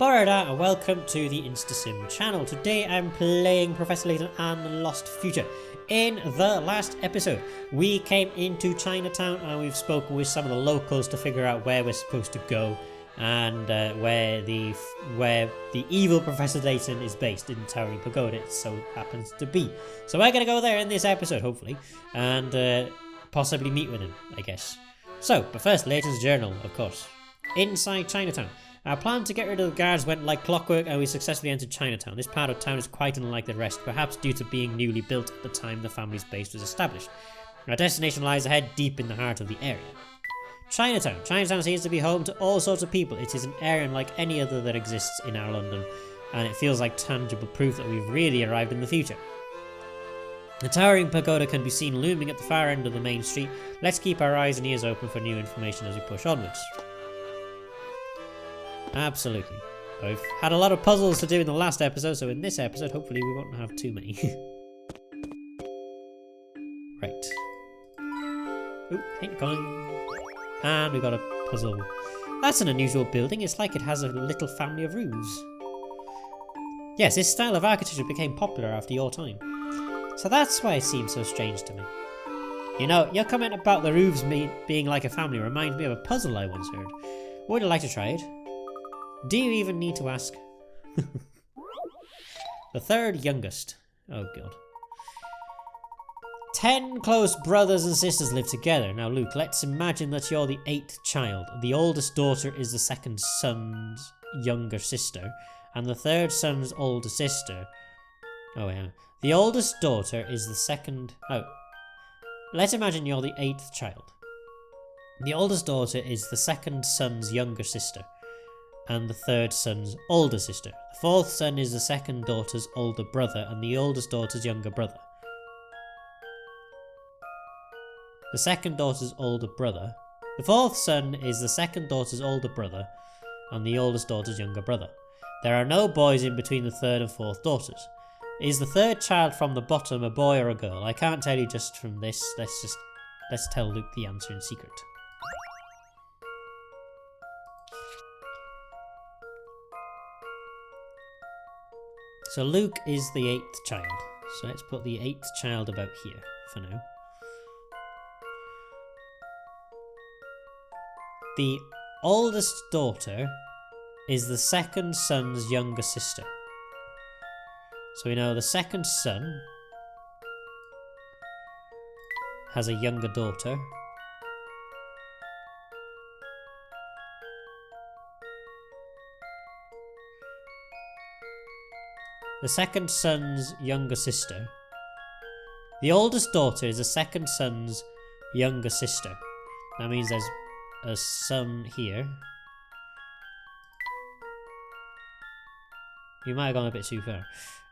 Borada and welcome to the InstaSim channel. Today I'm playing Professor Layton and the Lost Future. In the last episode we came into Chinatown and we've spoken with some of the locals to figure out where we're supposed to go and where the evil Professor Layton is based in Towering Pagoda. It so happens to be. So we're going to go there in this episode hopefully and possibly meet with him, I guess. So, but first, Layton's journal, of course. Inside Chinatown. Our plan to get rid of the guards went like clockwork and we successfully entered Chinatown. This part of town is quite unlike the rest, perhaps due to being newly built at the time the family's base was established. Our destination lies ahead, deep in the heart of the area. Chinatown. Chinatown seems to be home to all sorts of people. It is an area unlike any other that exists in our London, and it feels like tangible proof that we've really arrived in the future. The Towering Pagoda can be seen looming at the far end of the main street. Let's keep our eyes and ears open for new information as we push onwards. Absolutely. I've had a lot of puzzles to do in the last episode, so in this episode, hopefully we won't have too many. Right. Oop, ain't going. And we got a puzzle. That's an unusual building. It's like it has a little family of roofs. Yes, this style of architecture became popular after your time. So that's why it seems so strange to me. You know, your comment about the roofs being like a family reminds me of a puzzle I once heard. Would you like to try it? Do you even need to ask? The third youngest. Oh god. 10 close brothers and sisters live together. Now Luke, let's imagine that you're the 8th child. The oldest daughter is the second son's younger sister, and the third son's older sister. Oh yeah. The oldest daughter is the second... Oh. Let's imagine you're the 8th child. The oldest daughter is the second son's younger sister, and the third son's older sister. The fourth son is the second daughter's older brother and the oldest daughter's younger brother. The second daughter's older brother. The fourth son is the second daughter's older brother and the oldest daughter's younger brother. There are no boys in between the third and fourth daughters. Is the third child from the bottom a boy or a girl? I can't tell you just from this. Let's tell Luke the answer in secret. So Luke is the 8th child. So let's put the 8th child about here for now. The oldest daughter is the second son's younger sister. So we know the second son has a younger daughter. The second son's younger sister. The oldest daughter is the second son's younger sister. That means there's a son here. You might have gone a bit too far.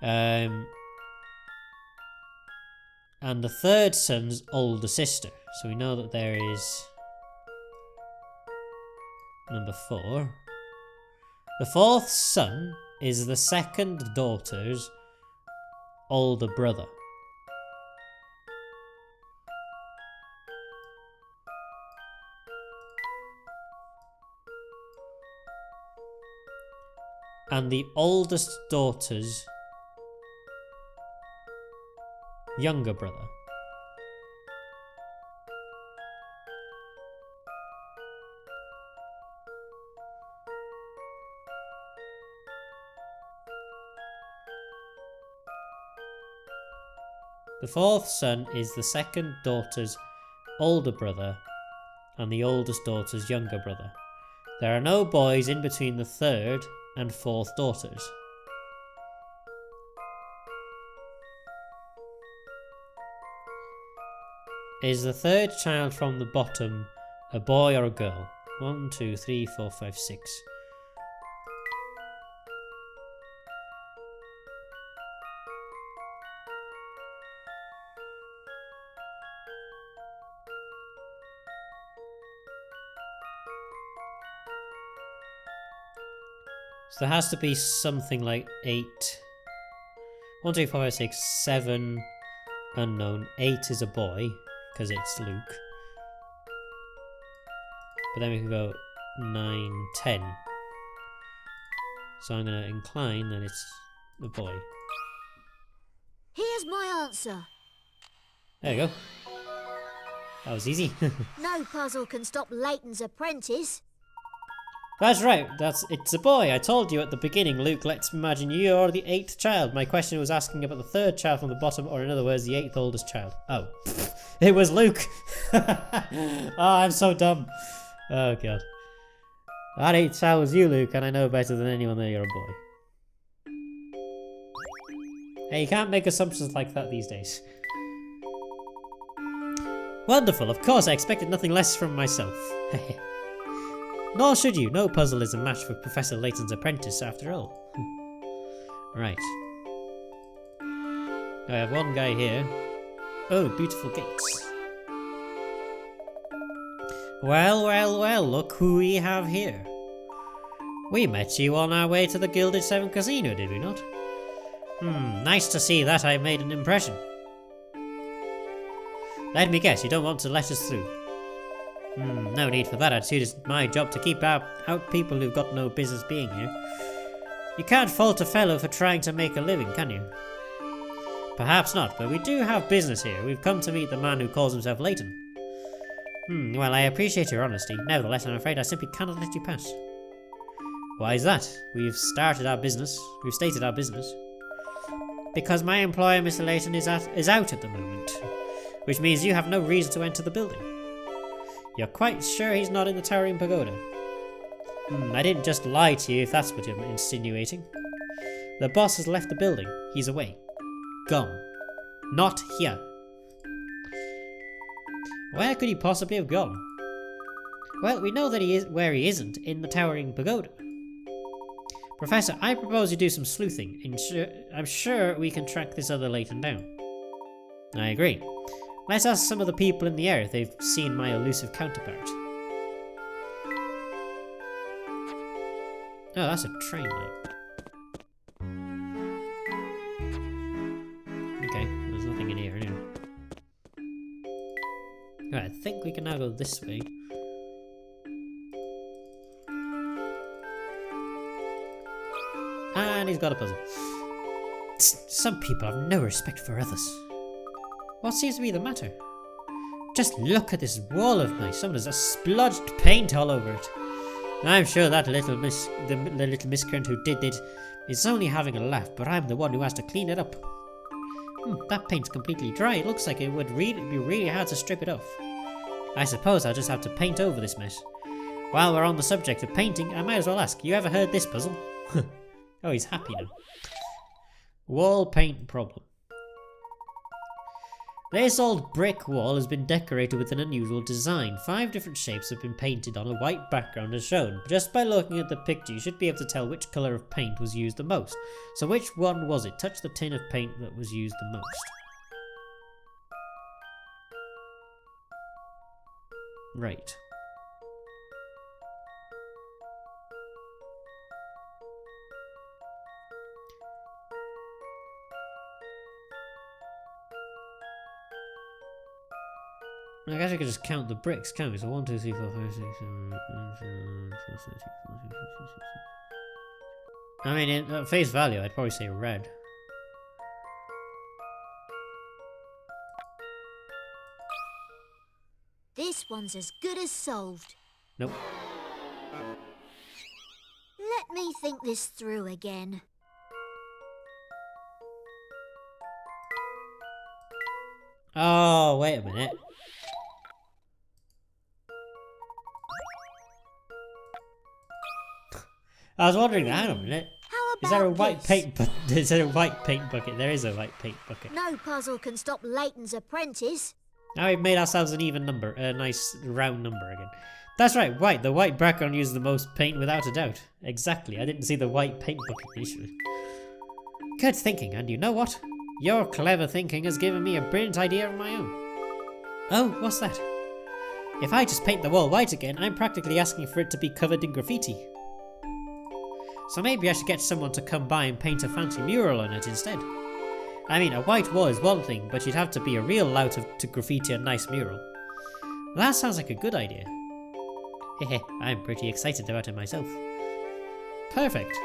And the third son's older sister. So we know that there is number 4. The fourth son is the second daughter's older brother. And the oldest daughter's younger brother. The fourth son is the second daughter's older brother and the oldest daughter's younger brother. There are no boys in between the third and fourth daughters. Is the third child from the bottom a boy or a girl? 1, 2, 3, 4, 5, 6. So there has to be something like 8. 1, 2, 4, 5, 6, 7 unknown. 8 is a boy, because it's Luke. But then we can go 9, 10. So I'm going to incline that it's a boy. Here's my answer. There you go. That was easy. No puzzle can stop Layton's apprentice. That's right, it's a boy. I told you at the beginning, Luke. Let's imagine you're the 8th child. My question was asking about the 3rd child from the bottom, or in other words, the 8th oldest child. Oh, it was Luke. Oh, I'm so dumb. Oh, God. That 8th child was you, Luke, and I know better than anyone that you're a boy. Hey, you can't make assumptions like that these days. Wonderful, of course, I expected nothing less from myself. Nor should you. No puzzle is a match for Professor Layton's apprentice, after all. Right. I have one guy here. Oh, beautiful gates. Well, well, well, look who we have here. We met you on our way to the Gilded Seven Casino, did we not? Nice to see that I made an impression. Let me guess, you don't want to let us through. No need for that attitude. It's my job to keep out people who've got no business being here. You can't fault a fellow for trying to make a living, can you? Perhaps not, but we do have business here. We've come to meet the man who calls himself Layton. Well, I appreciate your honesty. Nevertheless, I'm afraid I simply cannot let you pass. Why is that? We've stated our business. Because my employer, Mr. Layton, is out at the moment, which means you have no reason to enter the building. You're quite sure he's not in the Towering Pagoda? I didn't just lie to you if that's what you're insinuating. The boss has left the building. He's away. Gone. Not here. Where could he possibly have gone? Well, we know that he is where he isn't, in the Towering Pagoda. Professor, I propose you do some sleuthing. I'm sure we can track this other Layton down. I agree. Let's ask some of the people in the area if they've seen my elusive counterpart. Oh, that's a train light. Okay, there's nothing in here anyway. Alright, I think we can now go this way. And he's got a puzzle. Some people have no respect for others. What seems to be the matter? Just look at this wall of mine. Someone has splodged paint all over it. I'm sure that little miscreant who did it is only having a laugh, but I'm the one who has to clean it up. That paint's completely dry. It looks like it would be really hard to strip it off. I suppose I'll just have to paint over this mess. While we're on the subject of painting, I might as well ask, you ever heard this puzzle? Oh, he's happy now. Wall paint problem. This old brick wall has been decorated with an unusual design. 5 different shapes have been painted on a white background as shown. Just by looking at the picture, you should be able to tell which colour of paint was used the most. So which one was it? Touch the tin of paint that was used the most. Right. I guess I could just count the bricks, can't we? So 1, 2, 3, 4, 5, 6, 7, 8, 9, 10, 11, 12, 13, 14, 15, 16, 17. I mean, at face value, I'd probably say red. This one's as good as solved. Nope. Let me think this through again. Oh, wait a minute. I was wondering, hang on a minute. How about Is there a white this? paint bucket? Is there a white paint bucket? There is a white paint bucket. No puzzle can stop Layton's apprentice. Now we've made ourselves an even number, a nice round number again. That's right, white. The white background uses the most paint without a doubt. Exactly, I didn't see the white paint bucket initially. Good thinking, and you know what? Your clever thinking has given me a brilliant idea of my own. Oh, what's that? If I just paint the wall white again, I'm practically asking for it to be covered in graffiti. So maybe I should get someone to come by and paint a fancy mural on it instead. I mean, a white wall is one thing, but you'd have to be a real lout to graffiti a nice mural. That sounds like a good idea. Hehe, I'm pretty excited about it myself. Perfect.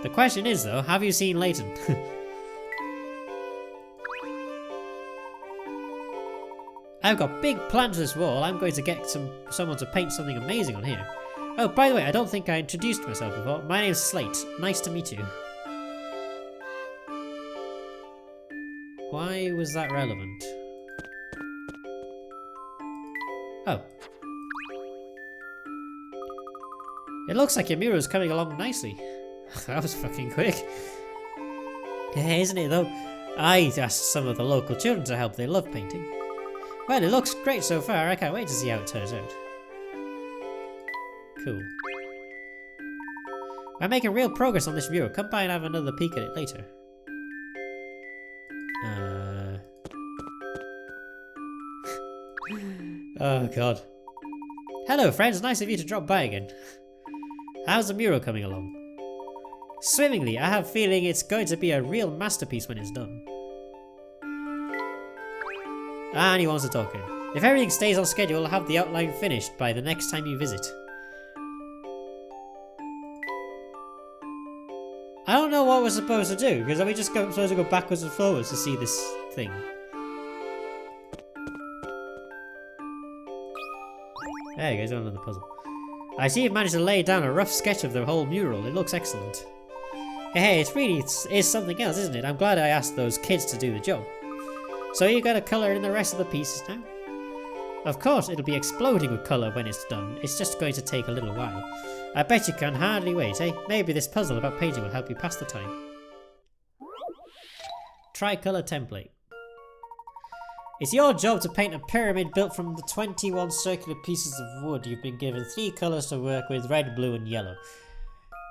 The question is though, have you seen Layton? I've got big plans for this wall. I'm going to get someone to paint something amazing on here. Oh, by the way, I don't think I introduced myself before. My name's Slate. Nice to meet you. Why was that relevant? Oh. It looks like your mural's coming along nicely. That was fucking quick. Yeah, isn't it though? I asked some of the local children to help. They love painting. Well, it looks great so far. I can't wait to see how it turns out. Cool. I'm making real progress on this mural. Come by and have another peek at it later. Oh god. Hello friends, nice of you to drop by again. How's the mural coming along? Swimmingly. I have a feeling it's going to be a real masterpiece when it's done. And he wants to talk in. If everything stays on schedule, I'll have the outline finished by the next time you visit. I don't know what we're supposed to do, because are we just supposed to go backwards and forwards to see this thing? There you go, another puzzle. I see you've managed to lay down a rough sketch of the whole mural. It looks excellent. Hey, it's something else, isn't it? I'm glad I asked those kids to do the job. So you're going to colour in the rest of the pieces now? Of course, it'll be exploding with colour when it's done. It's just going to take a little while. I bet you can hardly wait, eh? Maybe this puzzle about painting will help you pass the time. Tricolour Template. It's your job to paint a pyramid built from the 21 circular pieces of wood. You've been given 3 colours to work with, red, blue and yellow.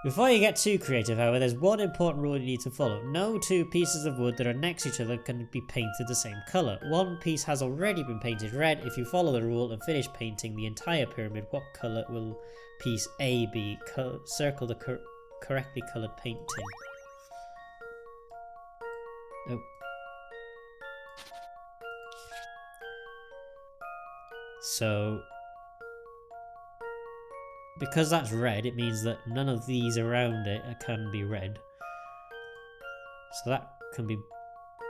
Before you get too creative, however, there's one important rule you need to follow. No 2 pieces of wood that are next to each other can be painted the same colour. One piece has already been painted red. If you follow the rule and finish painting the entire pyramid, what colour will piece A be? Circle the correctly coloured painting. Oh. So, because that's red, it means that none of these around it can be red. So that can be...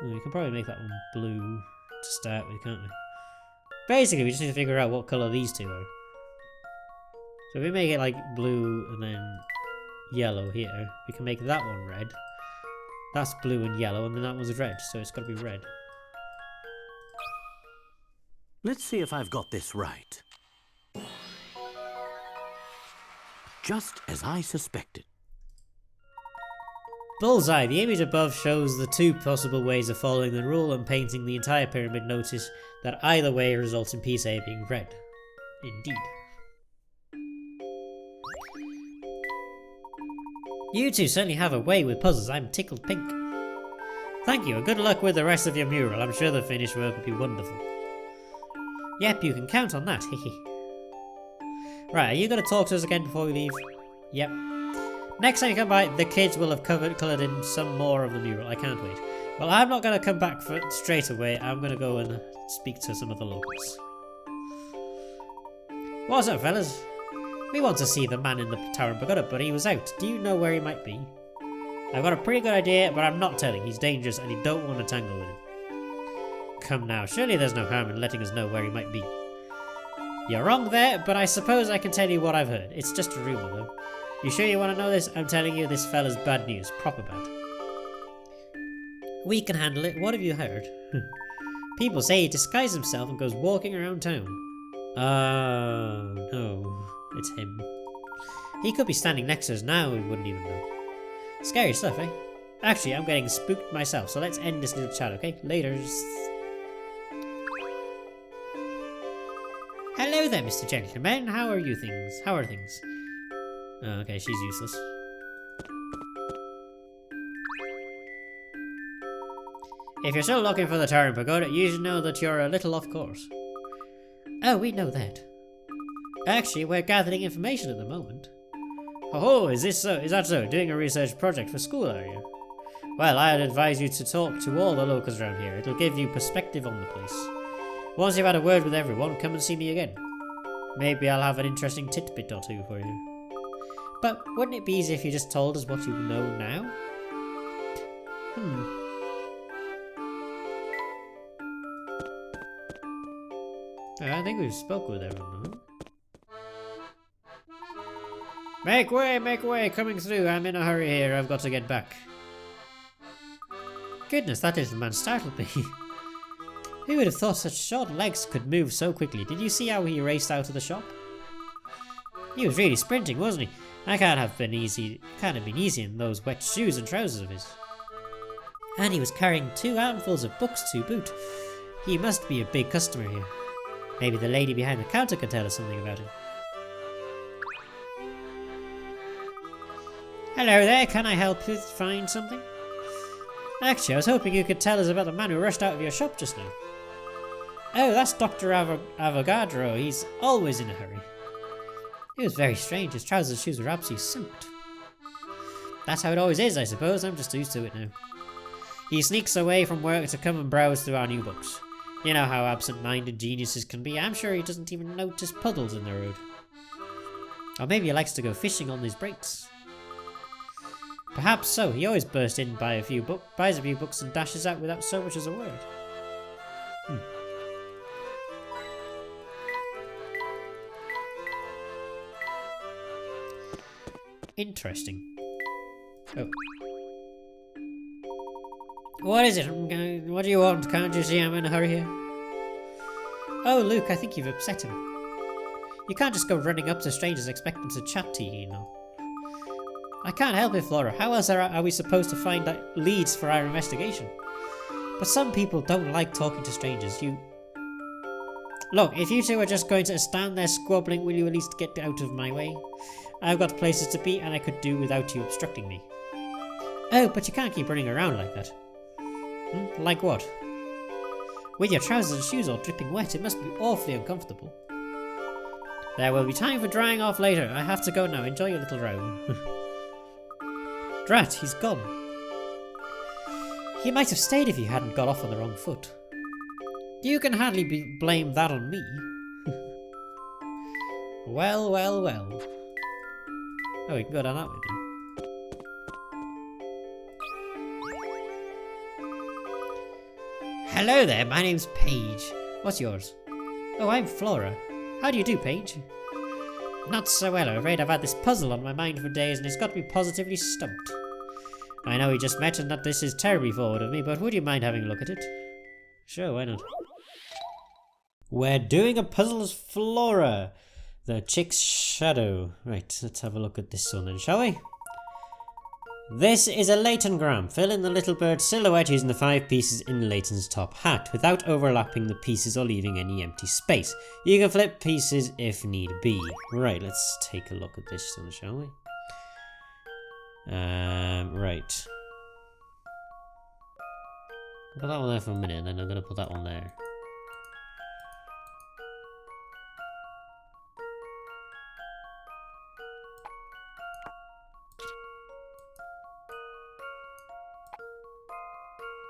Well, we can probably make that one blue to start with, can't we? Basically, we just need to figure out what colour these two are. So if we make it like blue and then yellow here, we can make that one red. That's blue and yellow, and then that one's red, so it's got to be red. Let's see if I've got this right. Just as I suspected. Bullseye! The image above shows the 2 possible ways of following the rule and painting the entire pyramid. Notice that either way results in piece A being red. Indeed. You two certainly have a way with puzzles. I'm tickled pink. Thank you, and good luck with the rest of your mural. I'm sure the finished work will be wonderful. Yep, you can count on that, hehe. Right, are you going to talk to us again before we leave? Yep. Next time you come by, the kids will have coloured in some more of the mural. I can't wait. Well, I'm not going to come back straight away. I'm going to go and speak to some of the locals. What's up, fellas? We want to see the man in the Tower and Pagoda, but he was out. Do you know where he might be? I've got a pretty good idea, but I'm not telling. He's dangerous and you don't want to tangle with him. Come now, surely there's no harm in letting us know where he might be. You're wrong there, but I suppose I can tell you what I've heard. It's just a rumour, though. You sure you want to know this? I'm telling you, this fella's bad news. Proper bad. We can handle it. What have you heard? People say he disguises himself and goes walking around town. Oh, no. It's him. He could be standing next to us now, we wouldn't even know. Scary stuff, eh? Actually, I'm getting spooked myself, so let's end this little chat, okay? Laters. Hello there, Mr. Gentleman. How are things? Oh, okay, she's useless. If you're still looking for the Tower and Pagoda, you should know that you're a little off course. Oh, we know that. Actually, we're gathering information at the moment. Oh, is that so? Doing a research project for school, are you? Well, I'd advise you to talk to all the locals around here. It'll give you perspective on the place. Once you've had a word with everyone, come and see me again. Maybe I'll have an interesting tidbit or two for you. But wouldn't it be easier if you just told us what you know now? I think we've spoken with everyone now. Make way, coming through. I'm in a hurry here, I've got to get back. Goodness, that little man startled me. Who would have thought such short legs could move so quickly? Did you see how he raced out of the shop? He was really sprinting, wasn't he? Can't have been easy in those wet shoes and trousers of his. And he was carrying 2 armfuls of books to boot. He must be a big customer here. Maybe the lady behind the counter can tell us something about him. Hello there, can I help you find something? Actually, I was hoping you could tell us about the man who rushed out of your shop just now. Oh, that's Dr. Avogadro. He's always in a hurry. It was very strange. His trousers and shoes were absolutely soaked. That's how it always is, I suppose. I'm just used to it now. He sneaks away from work to come and browse through our new books. You know how absent-minded geniuses can be. I'm sure he doesn't even notice puddles in the road. Or maybe he likes to go fishing on his breaks. Perhaps so. He always bursts in, buys a few books and dashes out without so much as a word. Interesting. Oh. What is it? What do you want? Can't you see I'm in a hurry here? Oh, Luke, I think you've upset him. You can't just go running up to strangers expecting to chat to you, you know. I can't help it, Flora. How else are we supposed to find leads for our investigation? But some people don't like talking to strangers. Look, if you two are just going to stand there squabbling, will you at least get out of my way? I've got places to be and I could do without you obstructing me. Oh, but you can't keep running around like that. Like what? With your trousers and shoes all dripping wet, it must be awfully uncomfortable. There will be time for drying off later. I have to go now. Enjoy your little row. Drat, he's gone. He might have stayed if he hadn't got off on the wrong foot. You can hardly blame that on me. Well. Oh, we can go down that way then. Hello there, my name's Paige. What's yours? Oh, I'm Flora. How do you do, Paige? Not so well, I'm afraid. I've had this puzzle on my mind for days and it's got me positively stumped. I know we just met and that this is terribly forward of me, but would you mind having a look at it? Sure, why not? We're doing a puzzle as Flora, the chick's shadow. Right, let's have a look at this one then, shall we? This is a Laytongram. Fill in the little bird silhouette using the 5 pieces in Layton's top hat without overlapping the pieces or leaving any empty space. You can flip pieces if need be. Right, let's take a look at this one, shall we? Right. I'll put that one there for a minute and then I'm going to put that one there.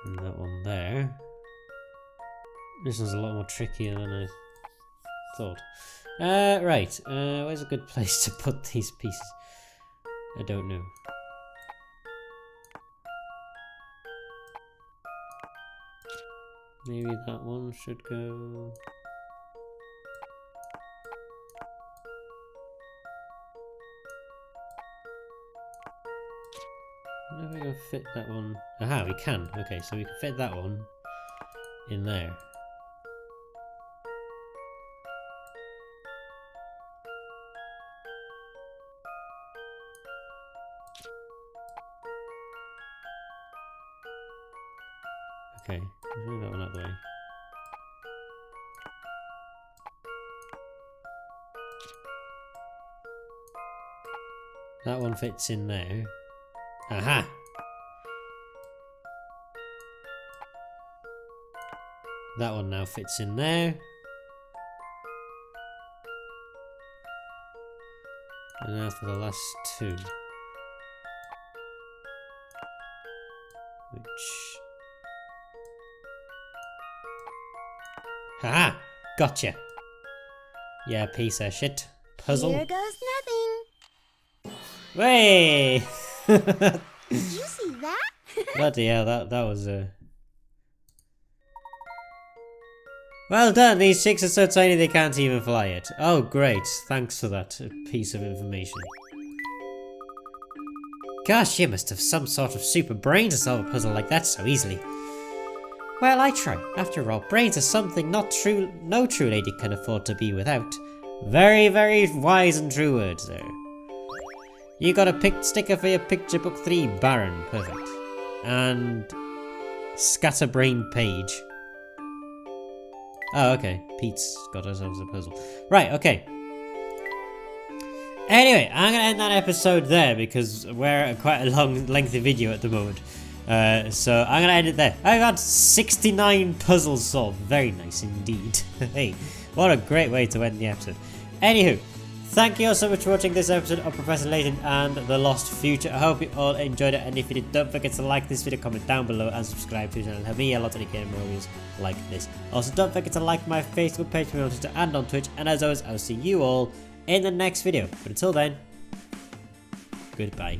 And that one there. This one's a lot more trickier than I thought. Right. Where's a good place to put these pieces? I don't know. Maybe that one should go... I don't know if we can fit that one. Aha, we can. Okay, so we can fit that one in there. Okay, move that one out the way. That one fits in there. Aha! That one now fits in there. And now for the last 2. Which... Haha! Gotcha! Yeah, piece of shit. Puzzle. Here goes nothing. Way! Did you see that? Bloody hell, that was Well done, these chicks are so tiny they can't even fly yet. Oh great, thanks for that piece of information. Gosh, you must have some sort of super brain to solve a puzzle like that so easily. Well, I try. After all, brains are something no true lady can afford to be without. Very, very wise and true words there. You got a sticker for your picture book 3, Baron. Perfect. And Scatterbrain Page. Oh, okay. Pete's got ourselves a puzzle. Right, okay. Anyway, I'm going to end that episode there because we're at quite a long, lengthy video at the moment. So I'm going to end it there. I got 69 puzzles solved. Very nice indeed. Hey, what a great way to end the episode. Anywho, thank you all so much for watching this episode of Professor Layton and the Lost Future. I hope you all enjoyed it, and if you did, don't forget to like this video, comment down below, and subscribe to the channel. Help me a lot to get more videos like this. Also, don't forget to like my Facebook page, me on Twitter and on Twitch, and as always, I'll see you all in the next video. But until then, goodbye.